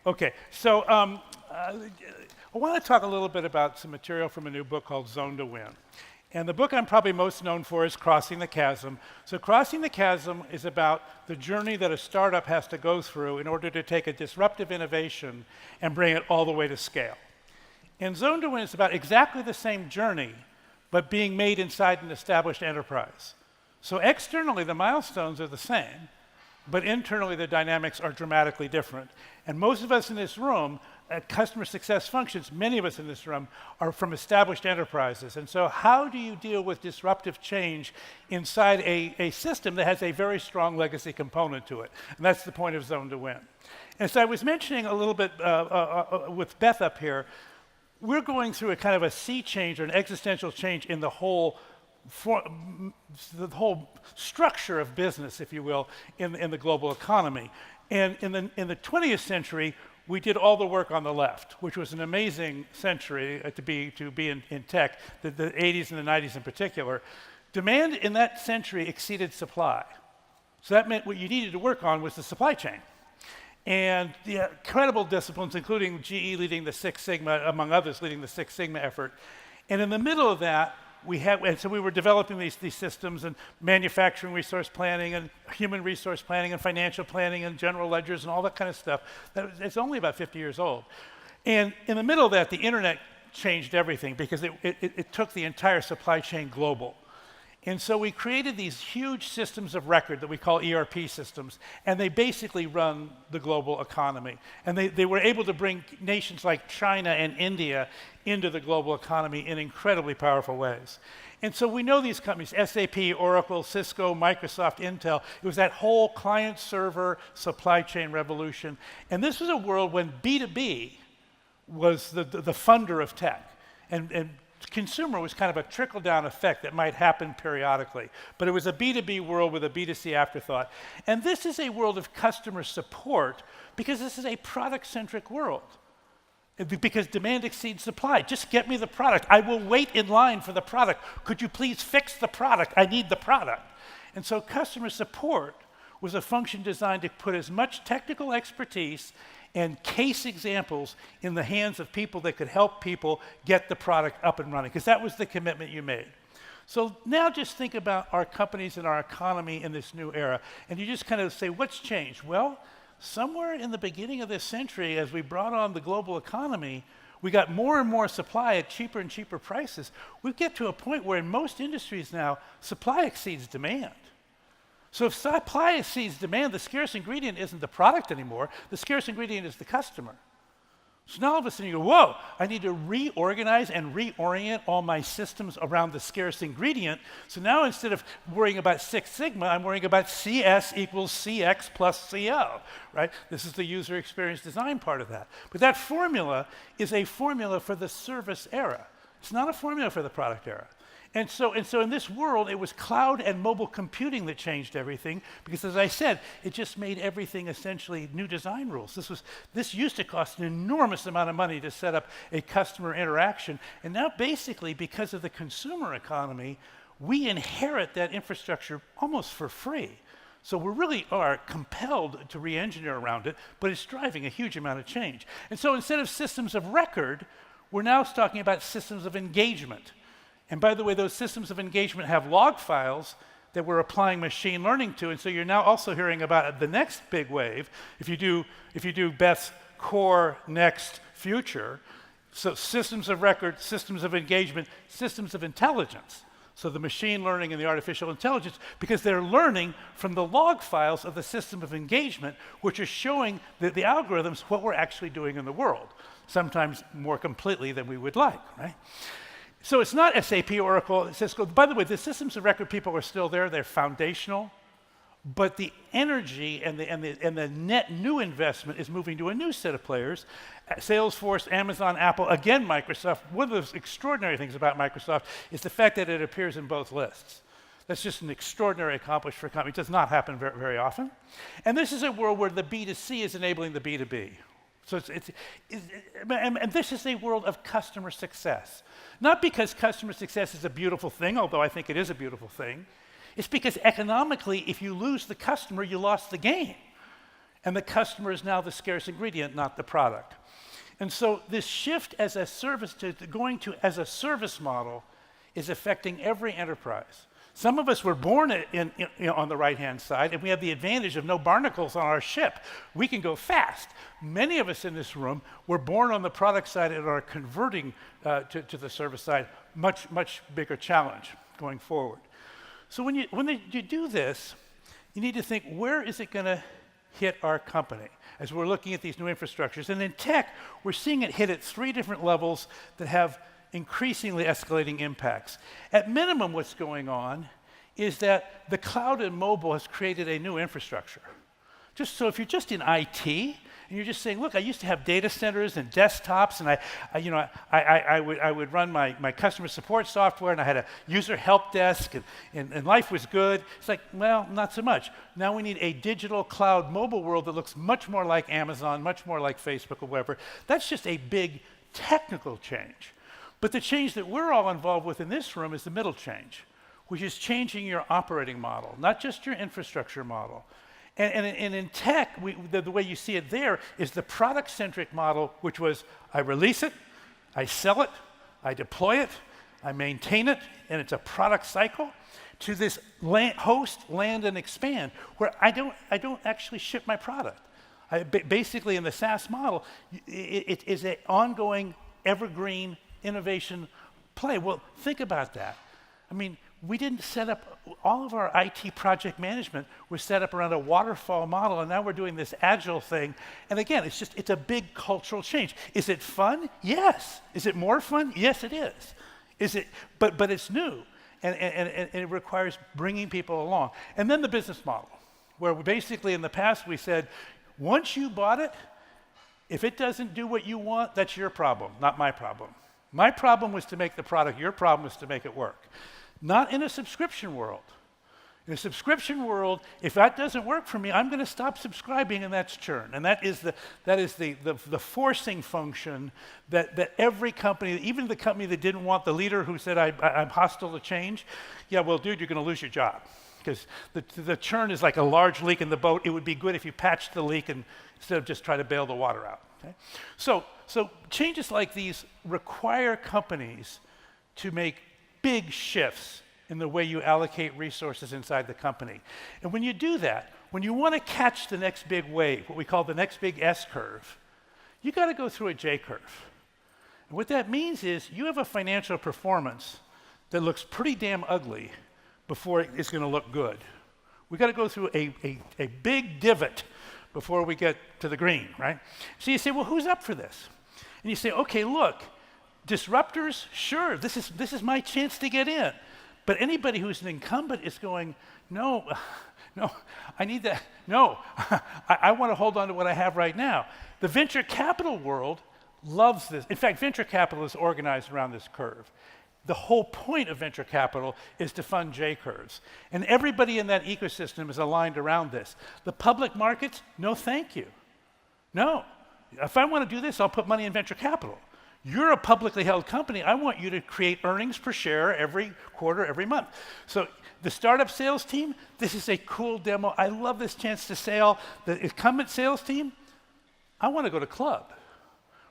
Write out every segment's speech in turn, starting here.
Okay, so I want to talk a little bit about some material from a new book called Zone to Win. And the book I'm probably most known for is Crossing the Chasm. So Crossing the Chasm is about the journey that a startup has to go through in order to take a disruptive innovation and bring it all the way to scale. And Zone to Win is about exactly the same journey, but being made inside an established enterprise. So externally, the milestones are the same, but internally, the dynamics are dramatically different. And most of us in this room, at customer success functions, many of us in this room are from established enterprises. And so how do you deal with disruptive change inside a system that has a very strong legacy component to it? And that's the point of Zone to Win. And so I was mentioning a little bit with Beth up here, we're going through a kind of a sea change or an existential change in the whole structure of business, if you will, in the global economy. And in the 20th century, we did all the work on the left, which was an amazing century to be in tech, the 80s and the 90s in particular. Demand in that century exceeded supply. So that meant what you needed to work on was the supply chain. And the incredible disciplines, including GE leading the Six Sigma, among others, leading the Six Sigma effort. And in the middle of that, so we were developing these systems and manufacturing resource planning and human resource planning and financial planning and general ledgers and all that kind of stuff. It's only about 50 years old. And in the middle of that, the internet changed everything because it took the entire supply chain global. And so we created these huge systems of record that we call ERP systems, and they basically run the global economy. And they were able to bring nations like China and India into the global economy in incredibly powerful ways. And so we know these companies, SAP, Oracle, Cisco, Microsoft, Intel. It was that whole client-server supply chain revolution. And this was a world when B2B was the funder of tech. And consumer was kind of a trickle-down effect that might happen periodically. But it was a B2B world with a B2C afterthought. And this is a world of customer support because this is a product-centric world. Because demand exceeds supply. Just get me the product. I will wait in line for the product. Could you please fix the product? I need the product. And so customer support was a function designed to put as much technical expertise and case examples in the hands of people that could help people get the product up and running, because that was the commitment you made. So now just think about our companies and our economy in this new era, and you just kind of say, what's changed? Well, somewhere in the beginning of this century, as we brought on the global economy, we got more and more supply at cheaper and cheaper prices. We get to a point where in most industries now, supply exceeds demand. So if supply exceeds demand, the scarce ingredient isn't the product anymore. The scarce ingredient is the customer. So now all of a sudden you go, whoa, I need to reorganize and reorient all my systems around the scarce ingredient. So now instead of worrying about Six Sigma, I'm worrying about CS equals CX plus CL, right? This is the user experience design part of that. But that formula is a formula for the service era. It's not a formula for the product era. And so in this world, it was cloud and mobile computing that changed everything, because as I said, it just made everything essentially new design rules. This used to cost an enormous amount of money to set up a customer interaction, and now basically, because of the consumer economy, we inherit that infrastructure almost for free. So we really are compelled to re-engineer around it, but it's driving a huge amount of change. And so instead of systems of record, we're now talking about systems of engagement. And by the way, those systems of engagement have log files that we're applying machine learning to, and so you're now also hearing about the next big wave. If you do Beth's core, next, future, so systems of record, systems of engagement, systems of intelligence. So the machine learning and the artificial intelligence, because they're learning from the log files of the system of engagement, which are showing the algorithms what we're actually doing in the world, sometimes more completely than we would like, right? So it's not SAP, Oracle, Cisco. By the way, the systems of record people are still there. They're foundational. But the energy and the net new investment is moving to a new set of players. Salesforce, Amazon, Apple, again, Microsoft. One of the extraordinary things about Microsoft is the fact that it appears in both lists. That's just an extraordinary accomplishment for a company. It does not happen very, very often. And this is a world where the B2C is enabling the B2B. So and this is a world of customer success. Not because customer success is a beautiful thing, although I think it is a beautiful thing. It's because economically, if you lose the customer, you lost the game. And the customer is now the scarce ingredient, not the product. And so this shift as a service to going to as a service model is affecting every enterprise. Some of us were born on the right-hand side, and we have the advantage of no barnacles on our ship. We can go fast. Many of us in this room were born on the product side and are converting to the service side. Much, much bigger challenge going forward. So when you do this, you need to think, where is it going to hit our company as we're looking at these new infrastructures? And in tech, we're seeing it hit at 3 different levels that have increasingly escalating impacts. At minimum, what's going on is that the cloud and mobile has created a new infrastructure. Just so if you're just in IT and you're just saying, look, I used to have data centers and desktops, and I would run my customer support software, and I had a user help desk, and life was good. It's like, well, not so much. Now we need a digital cloud mobile world that looks much more like Amazon, much more like Facebook or whatever. That's just a big technical change. But the change that we're all involved with in this room is the middle change, which is changing your operating model, not just your infrastructure model. And in tech, the way you see it there is the product-centric model, which was I release it, I sell it, I deploy it, I maintain it, and it's a product cycle, to this host, land, and expand, where I don't actually ship my product. Basically, in the SaaS model, it is an ongoing, evergreen innovation play. Well, think about that. I mean, we didn't set up, all of our IT project management was set up around a waterfall model, and now we're doing this agile thing. And again, it's a big cultural change. Is it fun? Yes. Is it more fun? Yes, it is. But it's new, and it requires bringing people along. And then the business model, where basically in the past we said, once you bought it, if it doesn't do what you want, that's your problem, not my problem. My problem was to make the product. Your problem was to make it work. Not in a subscription world. In a subscription world, if that doesn't work for me, I'm going to stop subscribing, and that's churn. And that is the forcing function that every company, even the company that didn't want the leader who said, I'm hostile to change, yeah, well, dude, you're going to lose your job. Because the churn is like a large leak in the boat. It would be good if you patched the leak instead of just try to bail the water out. Okay? So changes like these require companies to make big shifts in the way you allocate resources inside the company. And when you do that, when you want to catch the next big wave, what we call the next big S-curve, you got to go through a J-curve. And what that means is you have a financial performance that looks pretty damn ugly before it's going to look good. We got to go through a big divot before we get to the green, right? So you say, well, who's up for this? And you say, okay, look, disruptors, sure, this is my chance to get in. But anybody who's an incumbent is going, no, I need that. No, I want to hold on to what I have right now. The venture capital world loves this. In fact, venture capital is organized around this curve. The whole point of venture capital is to fund J-curves. And everybody in that ecosystem is aligned around this. The public markets, no thank you. No. If I want to do this, I'll put money in venture capital. You're a publicly held company. I want you to create earnings per share every quarter, every month. So the startup sales team, this is a cool demo. I love this chance to sell. The incumbent sales team, I want to go to club,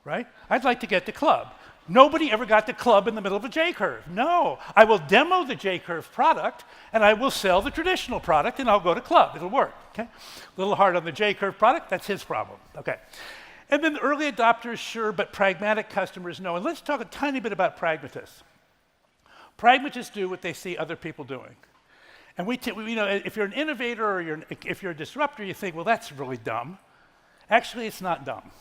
right? I'd like to get to club. Nobody ever got to club in the middle of a J-curve. No, I will demo the J-curve product, and I will sell the traditional product, and I'll go to club. It'll work, okay? A little hard on the J-curve product, that's his problem, okay? And then the early adopters, sure, but pragmatic customers, no. And let's talk a tiny bit about pragmatists. Pragmatists do what they see other people doing. And if you're an innovator or if you're a disruptor, you think, well, that's really dumb. Actually, it's not dumb.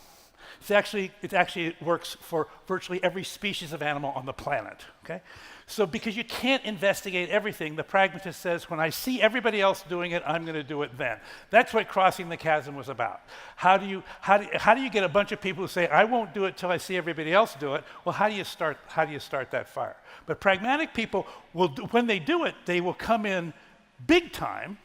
It actually works for virtually every species of animal on the planet, okay? So because you can't investigate everything, the pragmatist says, when I see everybody else doing it, I'm going to do it then. That's what crossing the chasm was about. How do you get a bunch of people who say, I won't do it till I see everybody else do it? Well, how do you start that fire? But pragmatic people when they do it, they will come in big time.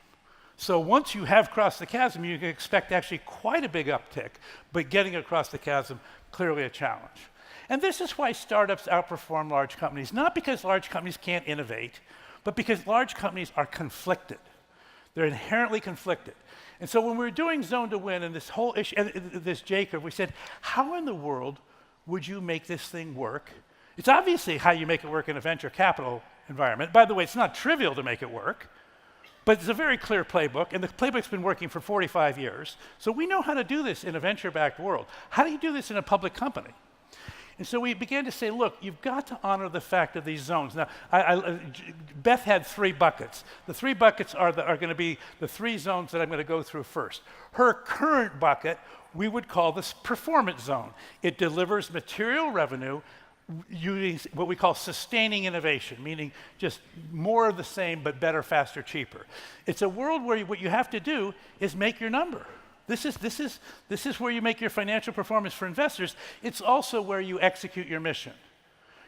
So once you have crossed the chasm, you can expect actually quite a big uptick, but getting across the chasm, clearly a challenge. And this is why startups outperform large companies, not because large companies can't innovate, but because large companies are conflicted. They're inherently conflicted. And so when we were doing Zone to Win and this whole issue, and this J curve, we said, how in the world would you make this thing work? It's obviously how you make it work in a venture capital environment. By the way, it's not trivial to make it work, but it's a very clear playbook, and the playbook's been working for 45 years. So we know how to do this in a venture-backed world. How do you do this in a public company? And so we began to say, look, you've got to honor the fact of these zones. Now, Beth had 3 buckets. The 3 buckets are going to be the 3 zones that I'm going to go through first. Her current bucket, we would call this performance zone. It delivers material revenue using what we call sustaining innovation, meaning just more of the same, but better, faster, cheaper. It's a world where what you have to do is make your number. This is where you make your financial performance for investors. It's also where you execute your mission.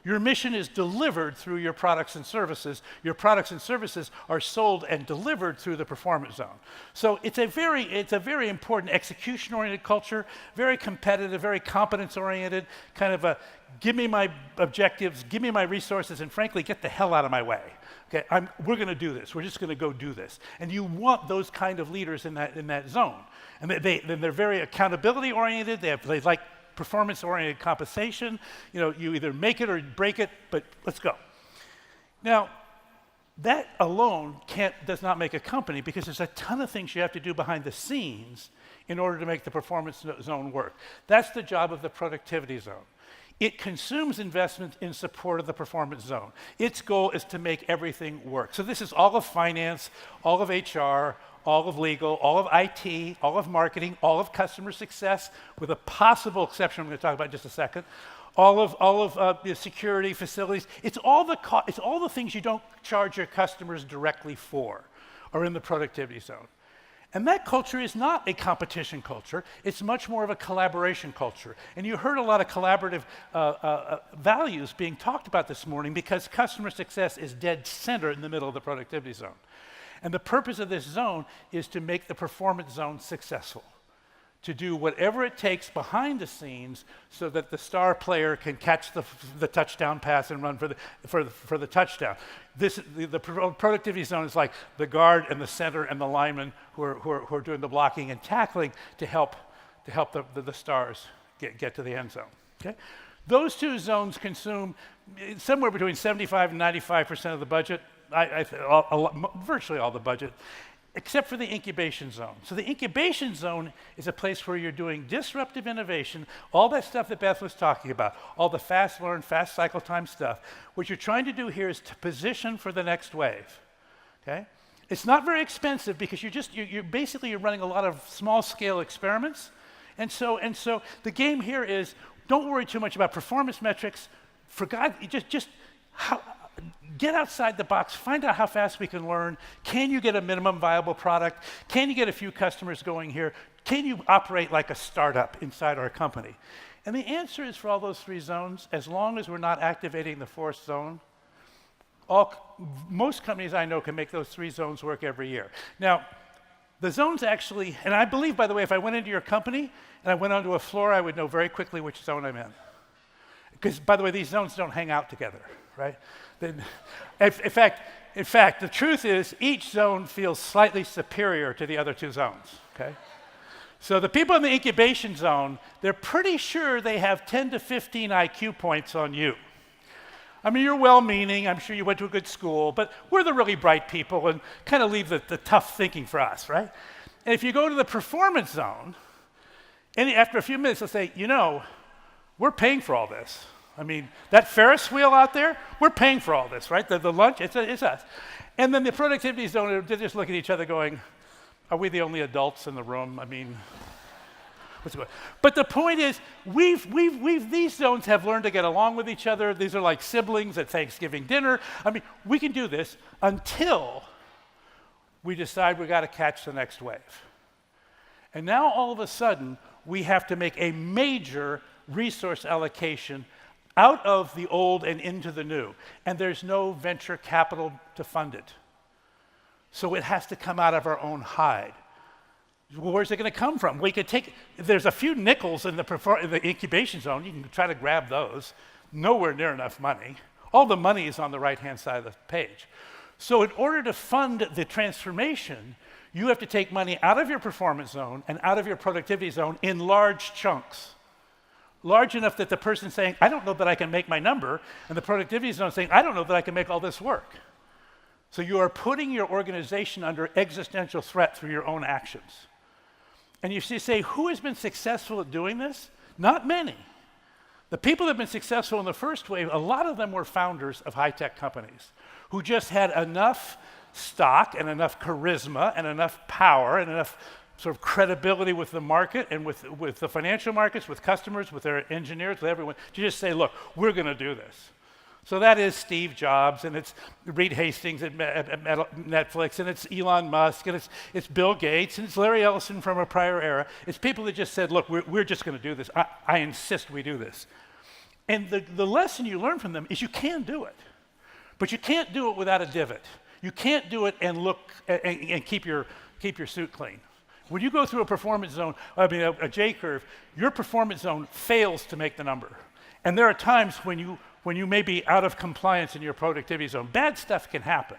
Your mission is delivered through your products and services. Your products and services are sold and delivered through the performance zone. So it's a very important execution-oriented culture, very competitive, very competence-oriented, kind of a give me my objectives, give me my resources, and frankly, get the hell out of my way. Okay, we're going to do this. We're just going to go do this. And you want those kind of leaders in that zone. And they're very accountability-oriented. They like performance-oriented compensation. You know, you either make it or break it, but let's go. Now, that alone does not make a company, because there's a ton of things you have to do behind the scenes in order to make the performance zone work. That's the job of the productivity zone. It consumes investment in support of the performance zone. Its goal is to make everything work. So this is all of finance, all of HR, all of legal, all of IT, all of marketing, all of customer success, with a possible exception I'm going to talk about in just a second. All of security, facilities. It's all the things you don't charge your customers directly for are in the productivity zone. And that culture is not a competition culture. It's much more of a collaboration culture. And you heard a lot of collaborative values being talked about this morning, because customer success is dead center in the middle of the productivity zone. And the purpose of this zone is to make the performance zone successful, to do whatever it takes behind the scenes so that the star player can catch the touchdown pass and run for the touchdown. The productivity zone is like the guard and the center and the linemen who are doing the blocking and tackling to help the stars get to the end zone. Okay? Those 2 zones consume somewhere between 75 and 95% of the budget. Virtually all the budget, except for the incubation zone. So the incubation zone is a place where you're doing disruptive innovation, all that stuff that Beth was talking about, all the fast learn, fast cycle time stuff. What you're trying to do here is to position for the next wave. Okay? It's not very expensive, because you're basically running a lot of small scale experiments. And so the game here is, don't worry too much about performance metrics. For God, get outside the box, find out how fast we can learn. Can you get a minimum viable product? Can you get a few customers going here? Can you operate like a startup inside our company? And the answer is, for all those 3 zones, as long as we're not activating the 4th zone, most companies I know can make those 3 zones work every year. Now, the zones actually, and I believe, by the way, if I went into your company and I went onto a floor, I would know very quickly which zone I'm in. Because, by the way, these zones don't hang out together, right? In fact, the truth is, each zone feels slightly superior to the other 2 zones, okay? So the people in the incubation zone, they're pretty sure they have 10 to 15 IQ points on you. I mean, you're well-meaning, I'm sure you went to a good school, but we're the really bright people and kind of leave the tough thinking for us, right? And if you go to the performance zone, and after a few minutes they'll say, you know, we're paying for all this. I mean, that Ferris wheel out there, we're paying for all this, right? The lunch, it's us. And then the productivity zone, they just look at each other going, are we the only adults in the room? I mean, what's going on? But the point is, these zones have learned to get along with each other. These are like siblings at Thanksgiving dinner. I mean, we can do this until we decide we got to catch the next wave. And now all of a sudden, we have to make a major resource allocation out of the old and into the new. And there's no venture capital to fund it. So it has to come out of our own hide. Well, where's it going to come from? We could there's a few nickels in the incubation zone. You can try to grab those. Nowhere near enough money. All the money is on the right-hand side of the page. So in order to fund the transformation, You have to take money out of your performance zone and out of your productivity zone in large chunks. Large enough that the person's saying, I don't know that I can make my number, and the productivity zone saying, I don't know that I can make all this work. So you are putting your organization under existential threat through your own actions. And you say, who has been successful at doing this? Not many. The people that have been successful in the first wave, a lot of them were founders of high-tech companies who just had enough stock and enough charisma and enough power and enough sort of credibility with the market and with the financial markets, with customers, with their engineers, with everyone, to just say, look, we're going to do this. So that is Steve Jobs, and it's Reed Hastings at Netflix, and it's Elon Musk, and it's Bill Gates, and it's Larry Ellison from a prior era. It's people that just said, look, we're just going to do this. I insist we do this. And the lesson you learn from them is you can do it, but you can't do it without a divot. You can't do it and look and keep your suit clean. When you go through a performance zone, a J curve, your performance zone fails to make the number. And there are times when you may be out of compliance in your productivity zone. Bad stuff can happen,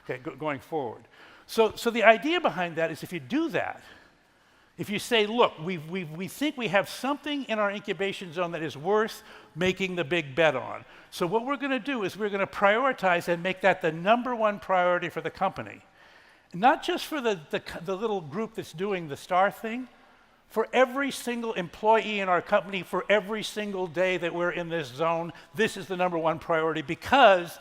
okay, going forward. So the idea behind that is if you do that, if you say, look, we think we have something in our incubation zone that is worth making the big bet on. So what we're going to do is we're going to prioritize and make that the number one priority for the company. Not just for the little group that's doing the star thing, for every single employee in our company, for every single day that we're in this zone, this is the number one priority because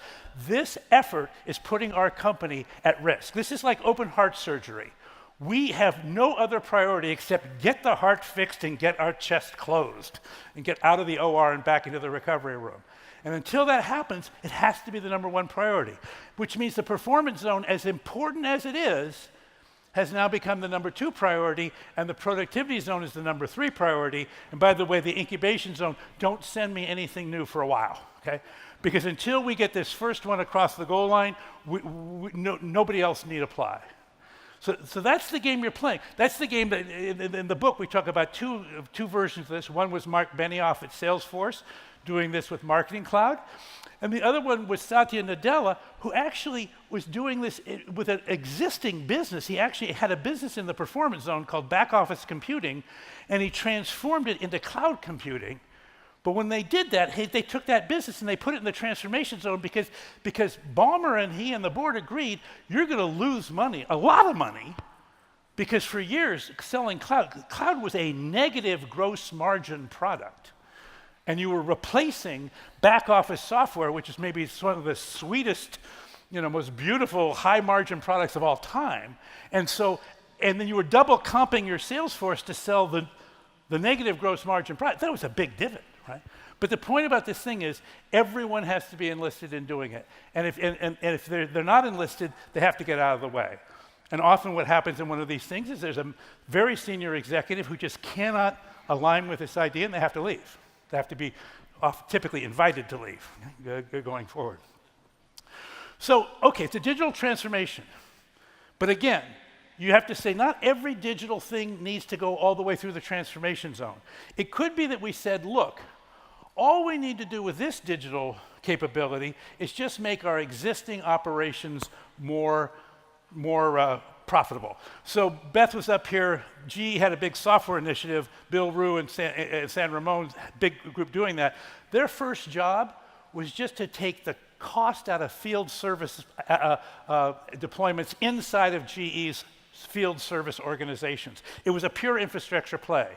this effort is putting our company at risk. This is like open heart surgery. We have no other priority except get the heart fixed and get our chest closed and get out of the OR and back into the recovery room. And until that happens, it has to be the number one priority, which means the performance zone, as important as it is, has now become the number two priority, and the productivity zone is the number three priority. And by the way, the incubation zone, don't send me anything new for a while, okay? Because until we get this first one across the goal line, nobody else need apply. So that's the game you're playing. That's the game that in the book we talk about two versions of this. One was Mark Benioff at Salesforce doing this with Marketing Cloud. And the other one was Satya Nadella, who actually was doing this with an existing business. He actually had a business in the performance zone called back office computing, and he transformed it into cloud computing. But when they did that, they took that business and they put it in the transformation zone because Ballmer and he and the board agreed, you're going to lose money, a lot of money, because for years selling cloud was a negative gross margin product. And you were replacing back office software, which is maybe one of the sweetest, most beautiful high margin products of all time. And then you were double comping your sales force to sell the negative gross margin product. That was a big divot, right? But the point about this thing is everyone has to be enlisted in doing it. And if they're not enlisted, they have to get out of the way. And often what happens in one of these things is there's a very senior executive who just cannot align with this idea and they have to leave. They have to be typically invited to leave going forward. So, okay, it's a digital transformation. But again, you have to say not every digital thing needs to go all the way through the transformation zone. It could be that we said, look, all we need to do with this digital capability is just make our existing operations more profitable. So Beth was up here. GE had a big software initiative. Bill Rue and San Ramon's big group doing that. Their first job was just to take the cost out of field service deployments inside of GE's field service organizations. It was a pure infrastructure play.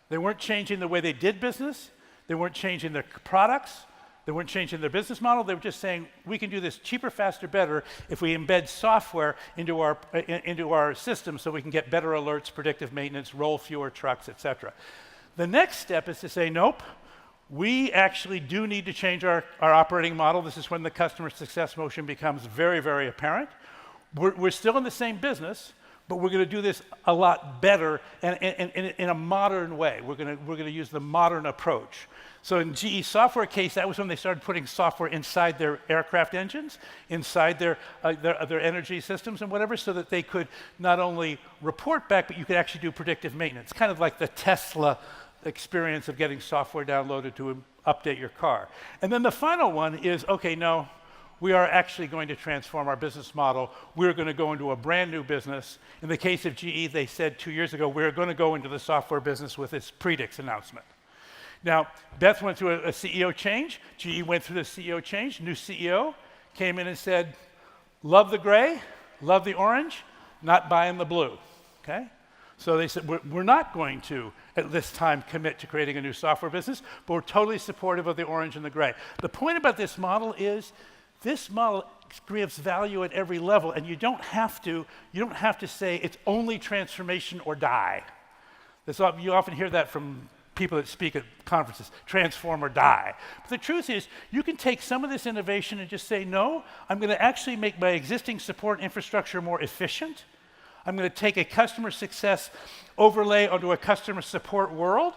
They weren't changing the way they did business. They weren't changing their products. They weren't changing their business model. They were just saying, we can do this cheaper, faster, better if we embed software into our system so we can get better alerts, predictive maintenance, roll fewer trucks, et cetera. The next step is to say, nope, we actually do need to change our operating model. This is when the customer success motion becomes very, very apparent. We're still in the same business, but we're going to do this a lot better and in a modern way. We're going to use the modern approach. So in GE software case, that was when they started putting software inside their aircraft engines, inside their energy systems and whatever, so that they could not only report back, but you could actually do predictive maintenance, kind of like the Tesla experience of getting software downloaded to update your car. And then the final one is, okay, no, we are actually going to transform our business model. We're going to go into a brand new business. In the case of GE, they said 2 years ago, we're going to go into the software business with this Predix announcement. Now, Beth went through a CEO change. GE went through the CEO change. New CEO came in and said, love the gray, love the orange, not buying the blue, okay? So they said, we're not going to, at this time, commit to creating a new software business, but we're totally supportive of the orange and the gray. The point about this model is, this model gives value at every level, and you don't have to say it's only transformation or die. You often hear that from people that speak at conferences, transform or die. But the truth is, you can take some of this innovation and just say, no, I'm going to actually make my existing support infrastructure more efficient. I'm going to take a customer success overlay onto a customer support world,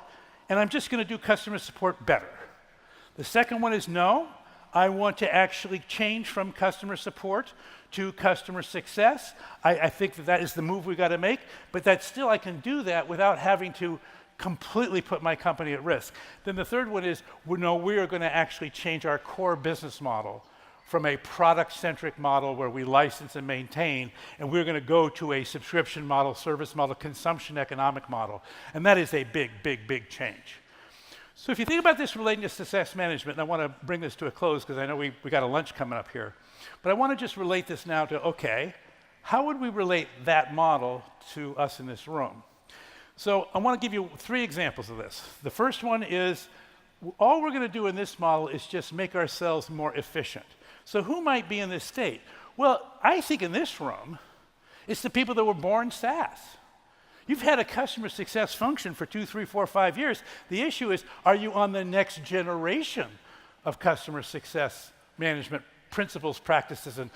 and I'm just going to do customer support better. The second one is no, I want to actually change from customer support to customer success. I think that is the move we've got to make, but that still I can do that without having to completely put my company at risk. Then the third one is, we are going to actually change our core business model from a product-centric model where we license and maintain, and we're going to go to a subscription model, service model, consumption economic model. And that is a big, big, big change. So if you think about this relating to success management, and I want to bring this to a close because I know we got a lunch coming up here, but I want to just relate this now to, okay, how would we relate that model to us in this room? So I want to give you 3 examples of this. The first one is, all we're going to do in this model is just make ourselves more efficient. So who might be in this state? Well, I think in this room, it's the people that were born SaaS. You've had a customer success function for 2, 3, 4, 5 years. The issue is, are you on the next generation of customer success management principles, practices, and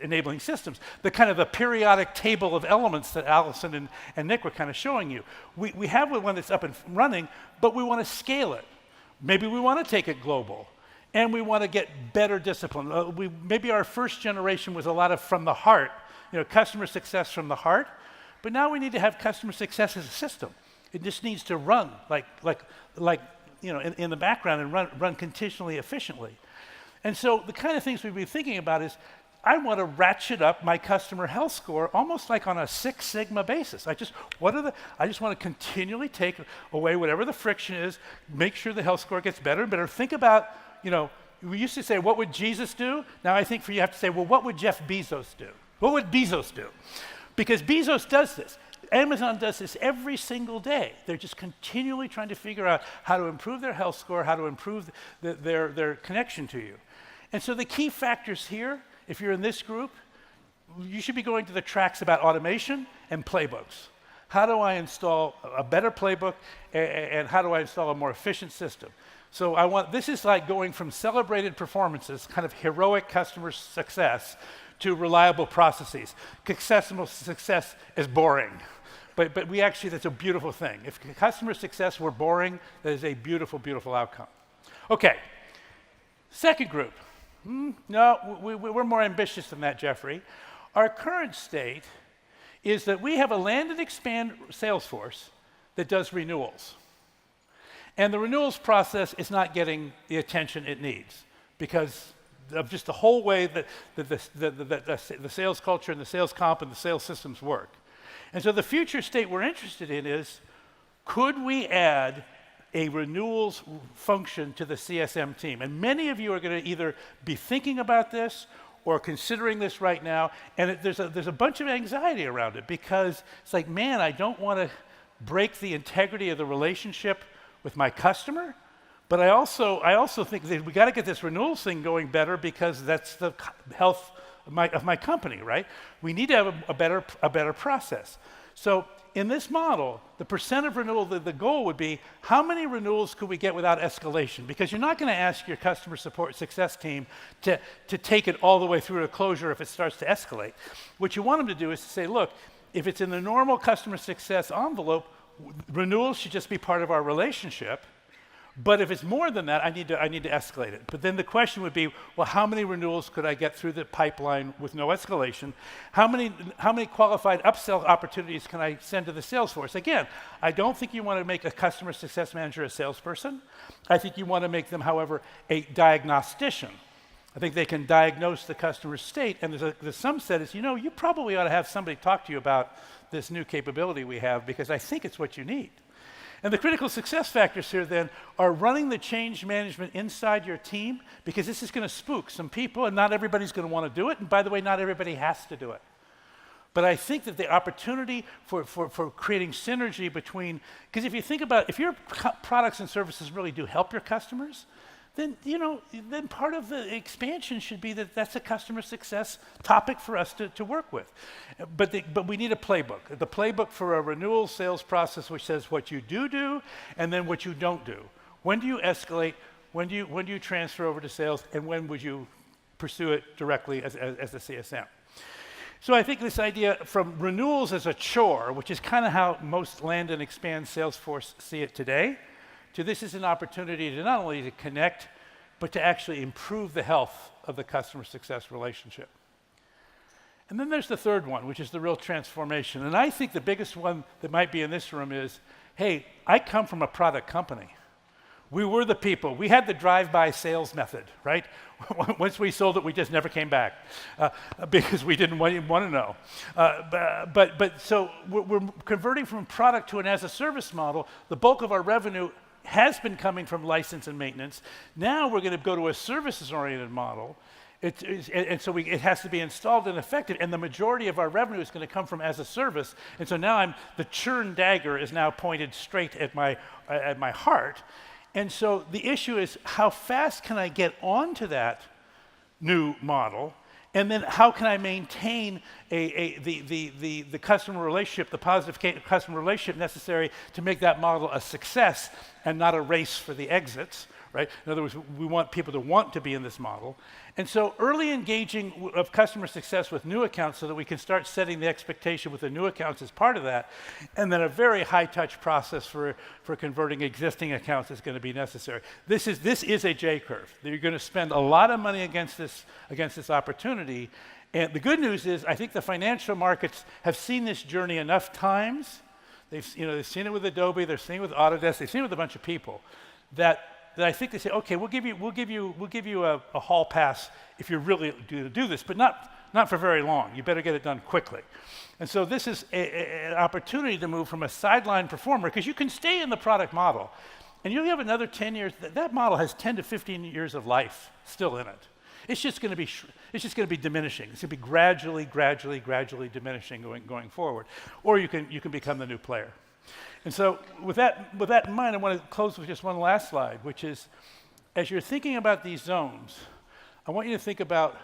enabling systems? The kind of the periodic table of elements that Allison and Nick were kind of showing you. We have one that's up and running, but we want to scale it. Maybe we want to take it global. And we want to get better discipline. Maybe our first generation was a lot of from the heart, customer success from the heart. But now we need to have customer success as a system. It just needs to run in the background and run continually efficiently. And so the kind of things we'd be thinking about is, I want to ratchet up my customer health score almost like on a Six Sigma basis. I just want to continually take away whatever the friction is, make sure the health score gets better and better. Think about, we used to say, what would Jesus do? Now I think you have to say, well, what would Jeff Bezos do? What would Bezos do? Because Bezos does this. Amazon does this every single day. They're just continually trying to figure out how to improve their health score, how to improve their connection to you. And so the key factors here, if you're in this group, you should be going to the tracks about automation and playbooks. How do I install a better playbook, and how do I install a more efficient system? So this is like going from celebrated performances, kind of heroic customer success, to reliable processes. Customer success is boring, but that's a beautiful thing. If customer success were boring, that is a beautiful, beautiful outcome. Okay, second group. No, we're more ambitious than that, Geoffrey. Our current state is that we have a land and expand sales force that does renewals. And the renewals process is not getting the attention it needs because of just the whole way that the sales culture and the sales comp and the sales systems work. And so the future state we're interested in is, could we add a renewals function to the CSM team? And many of you are going to either be thinking about this or considering this right now, and there's a bunch of anxiety around it because it's like, man, I don't want to break the integrity of the relationship with my customer, but I also think that we got to get this renewals thing going better because that's the health of my company, right? We need to have a better process. So in this model, the percent of renewal, the goal would be, how many renewals could we get without escalation? Because you're not going to ask your customer support success team to take it all the way through to closure if it starts to escalate. What you want them to do is to say, look, if it's in the normal customer success envelope, renewals should just be part of our relationship. But if it's more than that, I need to escalate it. But then the question would be, well, how many renewals could I get through the pipeline with no escalation? How many qualified upsell opportunities can I send to the sales force? Again, I don't think you want to make a customer success manager a salesperson. I think you want to make them, however, a diagnostician. I think they can diagnose the customer's state, and there's some said is, you probably ought to have somebody talk to you about this new capability we have because I think it's what you need. And the critical success factors here then are running the change management inside your team, because this is going to spook some people and not everybody's going to want to do it. And by the way, not everybody has to do it. But I think that the opportunity for creating synergy between, because if you think about it, if your products and services really do help your customers, then then part of the expansion should be that that's a customer success topic for us to work with. But we need a playbook. The playbook for a renewal sales process which says what you do and then what you don't do. When do you escalate? When do you transfer over to sales? And when would you pursue it directly as a CSM? So I think this idea from renewals as a chore, which is kind of how most land and expand Salesforce see it today, to this is an opportunity to not only to connect, but to actually improve the health of the customer success relationship. And then there's the third one, which is the real transformation. And I think the biggest one that might be in this room is, hey, I come from a product company. We were the people. We had the drive-by sales method, right? Once we sold it, we just never came back because we didn't want to know. But so we're converting from product to an as-a-service model. The bulk of our revenue has been coming from license and maintenance. Now we're going to go to a services-oriented model. And so it has to be installed and effective, and the majority of our revenue is going to come from as a service. And so now the churn dagger is now pointed straight at my heart. And so the issue is, how fast can I get onto that new model? And then how can I maintain the customer relationship, the positive customer relationship necessary to make that model a success and not a race for the exits, right? In other words, we want people to want to be in this model. And so early engaging of customer success with new accounts so that we can start setting the expectation with the new accounts as part of that, and then a very high-touch process for converting existing accounts is going to be necessary. This is a J-curve. You're going to spend a lot of money against this opportunity. And the good news is, I think the financial markets have seen this journey enough times. They've seen it with Adobe, they've seen it with Autodesk, they've seen it with a bunch of people, that I think they say, okay, we'll give you a hall pass if you're really do this, but not for very long. You better get it done quickly. And so this is an opportunity to move from a sideline performer, because you can stay in the product model, and you'll have another 10 years. That model has 10 to 15 years of life still in it. It's just going to be diminishing. It's going to be gradually diminishing going forward. Or you can become the new player. And so with that in mind, I want to close with just one last slide, which is, as you're thinking about these zones, I want you to think about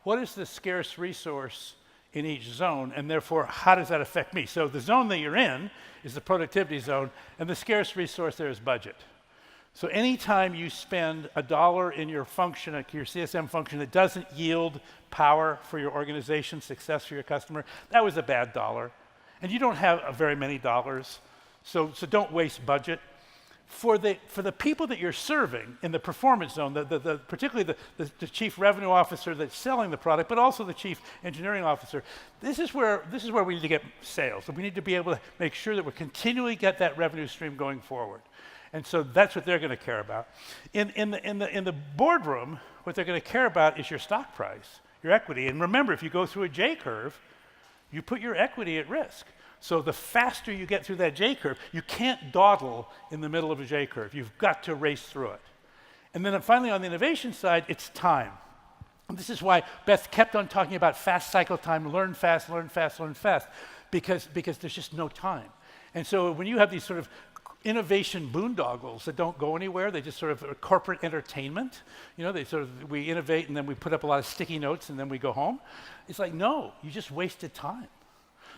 what is the scarce resource in each zone, and therefore, how does that affect me? So the zone that you're in is the productivity zone, and the scarce resource there is budget. So anytime you spend $1 in your function, your CSM function, that doesn't yield power for your organization, success for your customer, that was a bad dollar. And you don't have very many dollars, so don't waste budget. For the people that you're serving in the performance zone, particularly the chief revenue officer that's selling the product, but also the chief engineering officer, this is where we need to get sales. And we need to be able to make sure that we continually get that revenue stream going forward. And so that's what they're going to care about. In the boardroom, what they're going to care about is your stock price, your equity. And remember, if you go through a J-curve, you put your equity at risk. So the faster you get through that J-curve, you can't dawdle in the middle of a J-curve. You've got to race through it. And then finally, on the innovation side, it's time. And this is why Beth kept on talking about fast cycle time, learn fast, because there's just no time. And so when you have these sort of innovation boondoggles that don't go anywhere, they just sort of are corporate entertainment. We innovate and then we put up a lot of sticky notes and then we go home. It's like, no, you just wasted time.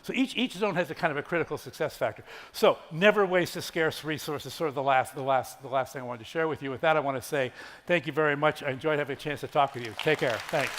So each zone has a kind of a critical success factor. So never waste a scarce resource is sort of the last thing I wanted to share with you. With that, I want to say thank you very much. I enjoyed having a chance to talk with you. Take care. Thanks.